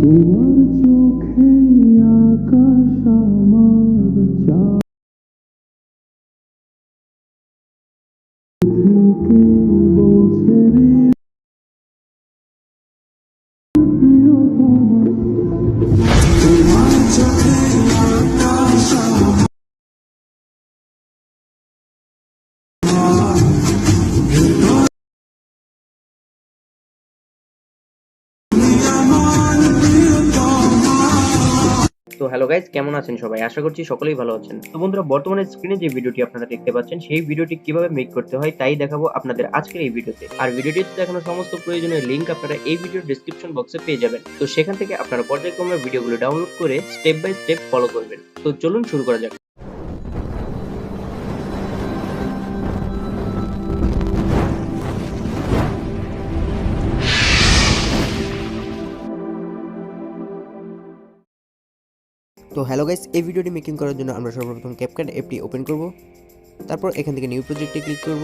তো hello guys, কেমন আছেন সবাই? আশা করছি সকলেই ভালো আছেন। তো বন্ধুরা, বর্তমানে স্ক্রিনে যে ভিডিওটি আপনারা দেখতে পাচ্ছেন সেই ভিডিওটি কিভাবে মেক করতে হয় তাই দেখাবো আপনাদের আজকের এই ভিডিওতে। আর ভিডিওটিতে দেখানো সমস্ত প্রয়োজনীয় লিংক আপনারা এই ভিডিওর ডেসক্রিপশন বক্সে পেয়ে যাবেন। তো সেখান থেকে আপনারা পর্যায়ক্রমে ভিডিওগুলো ডাউনলোড করে স্টেপ বাই স্টেপ ফলো করবেন। তো চলুন শুরু করা যাক। তো হ্যালো গাইস, এই ভিডিওটি মেকিং করার জন্য আমরা সর্বপ্রথম CapCut অ্যাপটি ওপেন করব। তারপর এখান থেকে নিউ প্রজেক্টে ক্লিক করব।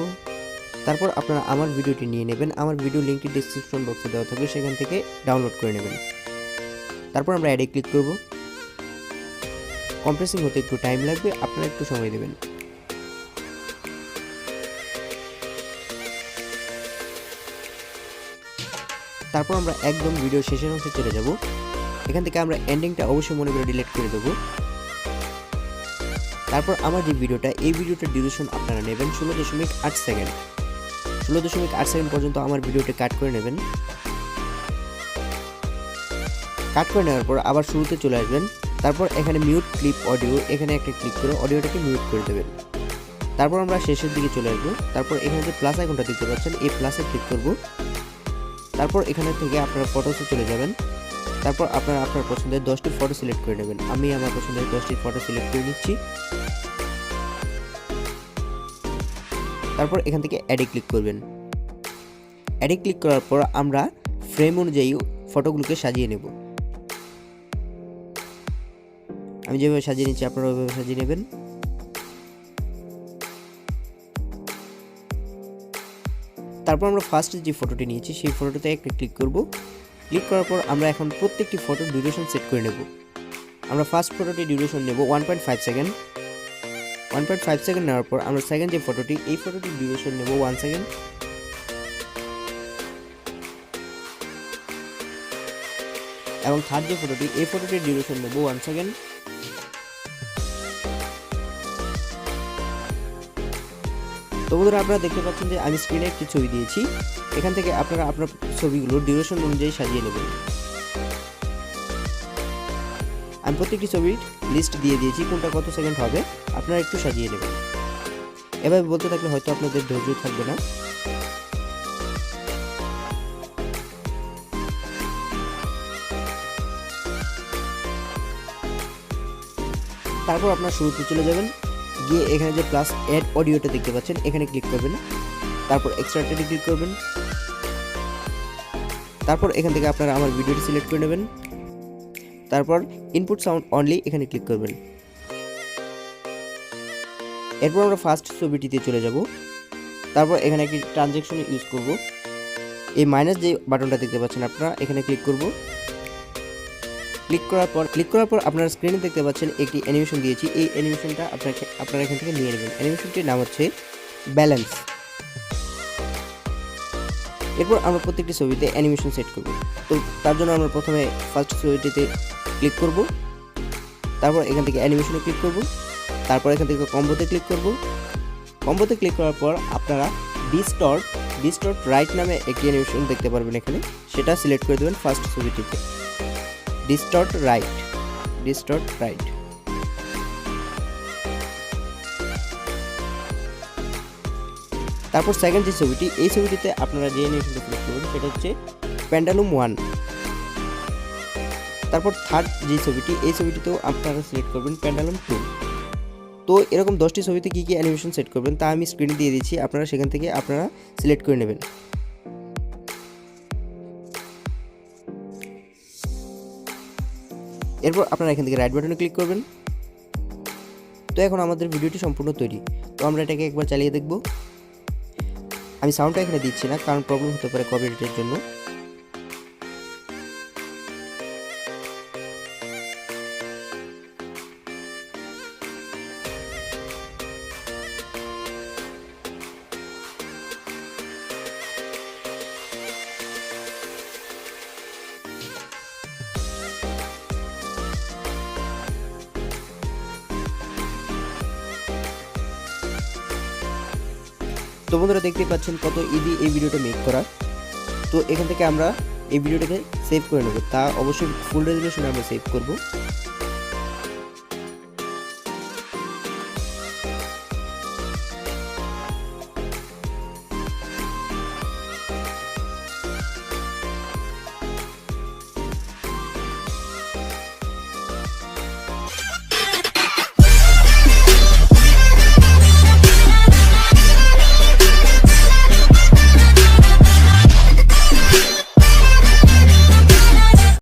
তারপর আপনারা আমার ভিডিওটি নিয়ে নেবেন। আমার ভিডিও লিংকটি ডেসক্রিপশন বক্সে দেওয়া থাকবে, সেখান থেকে ডাউনলোড করে নেবেন। তারপর আমরা অ্যাডে ক্লিক করব। কম্প্রেসিং হতে একটু টাইম লাগবে, আপনারা একটু সময় দেবেন। তারপর আমরা একদম ভিডিও শেষের অংশে চলে যাব। এখান থেকে আমরা এন্ডিংটা অবশ্যই মনে করে ডিলিট করে দেবো। তারপর আমার যে ভিডিওটা, এই ভিডিওটার ডিউরেশন আপনারা নেবেন 16.8 সেকেন্ড। 16.8 সেকেন্ড পর্যন্ত আমার ভিডিওটা কাট করে নেবেন। কাট করে নেওয়ার পর আবার শুরুতে চলে আসবেন। তারপর এখানে মিউট ক্লিপ অডিও, এখানে একটা ক্লিক করে অডিওটাকে মিউট করে দেবেন। তারপর আমরা শেষের দিকে চলে আসবো। তারপর এখানে যে প্লাস আইকনটা দেখতে পাচ্ছেন, এই প্লাসে ক্লিক করব। তারপর এখানে থেকে আপনারা ফটোসে চলে যাবেন। তারপর আপনারা আপনার পছন্দের 10টি ফটো সিলেক্ট করে নেবেন। আমি আমার পছন্দের 10টি ফটো সিলেক্ট করে নিচ্ছি। তারপর এখান থেকে অ্যাডে ক্লিক করবেন। অ্যাডে ক্লিক করার পর আমরা ফ্রেম অনুযায়ী ফটোগুলোকে সাজিয়ে নেব। আমি যেভাবে সাজিয়ে নিচ্ছি আপনারা ওইভাবে সাজিয়ে নেবেন। তারপর আমরা ফার্স্ট যে ফটোটি নিয়েছি সেই ফটোতে একটা ক্লিক করব। ক্লিক করার পর আমরা এখন প্রত্যেকটি ফটোর ডিউরেশন সেট করে নেব। আমরা ফার্স্ট ফটোটি ডিউরেশন নেব 1.5 সেকেন্ড। 1.5 সেকেন্ড নেওয়ার পর আমরা সেকেন্ড যে ফটোটি, এই ফটোটির ডিউরেশন নেব 1 সেকেন্ড। এবং থার্ড যে ফটোটি, এই ফটোটির ডিউরেশন নেব 1 সেকেন্ড। তো বন্ধুরা, আপনারা দেখতে পাচ্ছেন যে আমি স্ক্রিনে একটি ছবি দিয়েছি। এখান থেকে আপনারা আপনার ছবিগুলো ডিউরেশন অনুযায়ী সাজিয়ে নেবেন। আমি প্রত্যেকটি ছবির লিস্ট দিয়ে দিয়েছি, কোনটা কত সেকেন্ড হবে আপনারা একটু সাজিয়ে নেবেন। এভাবে বলতে থাকলে হয়তো আপনাদের ধৈর্য থাকবে না। তারপর আপনারা শুরুতে চলে যাবেন, গিয়ে এখানে যে প্লাস অ্যাড অডিওটা দেখতে পাচ্ছেন এখানে ক্লিক করবেন। তারপর এক্সট্রাক্টে ক্লিক করবেন। তারপর এখান থেকে আপনারা আমার ভিডিওটি সিলেক্ট করে নেবেন। তারপর ইনপুট সাউন্ড অনলি এখানে ক্লিক করবেন। এরপর আমরা ফার্স্ট ছবিটিতে চলে যাব। তারপর এখানে একটি ট্রানজ্যাকশন ইউজ করব। এই মাইনাস যে বাটনটা দেখতে পাচ্ছেন আপনারা, এখানে ক্লিক করব। ক্লিক করার পর আপনারা স্ক্রিনে দেখতে পাচ্ছেন একটি অ্যানিমেশন দিয়েছি। এই অ্যানিমেশনটা আপনারা এখান থেকে নিয়ে নেবেন। অ্যানিমেশনটির নাম হচ্ছে ব্যালেন্স। এরপর আমরা প্রত্যেকটি ছবিতে অ্যানিমেশন সেট করব। তো তার জন্য আমরা প্রথমে ফার্স্ট ছবিটিতে ক্লিক করব। তারপর এখান থেকে অ্যানিমেশনে ক্লিক করব। তারপর এখান থেকে কম্বোতে ক্লিক করব। কম্বোতে ক্লিক করার পর আপনারা ডিস্টর্ট রাইট নামে একটি অ্যানিমেশন দেখতে পারবেন এখানে, সেটা সিলেক্ট করে দেবেন ফার্স্ট ছবিটিতে। Distort right. তারপর সেকেন্ড যে ছবিটি, এই ছবিটিতে আপনারা যে অ্যানিমেশনটা সিলেক্ট করবেন সেটা হচ্ছে পেন্ডালুম 1। তারপর থার্ড যে ছবিটি, এই ছবিটিতেও আপনারা সিলেক্ট করবেন পেন্ডালুম 2। তো এরকম 10টি ছবিতে কী কী অ্যানিমেশন সেট করবেন তা আমি স্ক্রিনে দিয়ে দিচ্ছি, আপনারা সেখান থেকে আপনারা সিলেক্ট করে নেবেন। এরপর আপনারা এখান থেকে রাইট বাটনে ক্লিক করবেন। তো এখন আমাদের ভিডিওটি সম্পূর্ণ তৈরি। তো আমরা এটাকে একবার চালিয়ে দেখব। আমি সাউন্ডটা এখানে দিচ্ছি না, কারণ প্রবলেম হতে পারে কপিরাইটের জন্য। তো বন্ধুরা দেখতেই পাচ্ছেন কত ইজি এই ভিডিওটা মেক করা। তো এখান থেকে আমরা এই ভিডিওটাকে সেভ করে নেব, তা অবশ্যই ফুল রেজলিউশনে আমরা সেভ করব।